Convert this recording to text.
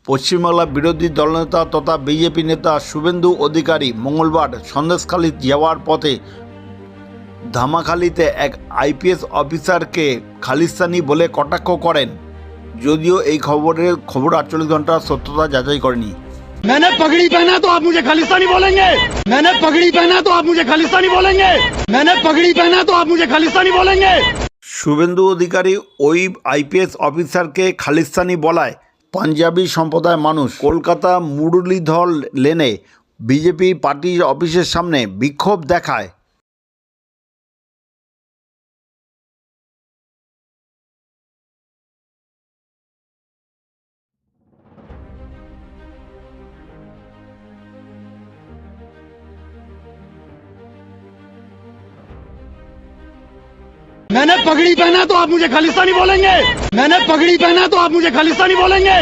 পশ্চিমবাংলা বিরোধী দলনেতা তথা বিজেপি নেতা শুভেন্দু অধিকারী মঙ্গলবার সন্দেশখালী যাওয়ার পথে ধামাখালীতে এক আইপিএস অফিসারকে খালিস্তানি বলে কটাক্ষ করেন। যদিও এই খবর 48 ঘন্টার সত্যতা যাচাই করেনি। मैंने पगड़ी पहना तो आप मुझे खालिस्तानी बोलेंगे। मैंने पगड़ी पहना तो आप मुझे खालिस्तानी बोलेंगे। मैंने पगड़ी पहना तो आप मुझे खालिस्तानी बोलेंगे। শুভেন্দু অধিকারী ওই আইপিএস অফিসারকে খালিস্তানি বলায় পাঞ্জাবি সম্প্রদায়ের মানুষ কলকাতা মুরলীধর লেনে বিজেপি পার্টির অফিসের সামনে বিক্ষোভ দেখায়। मैंने पगड़ी पहना तो आप मुझे खालिस्तानी बोलेंगे। मैंने पगड़ी पहना तो आप मुझे खालिस्तानी बोलेंगे।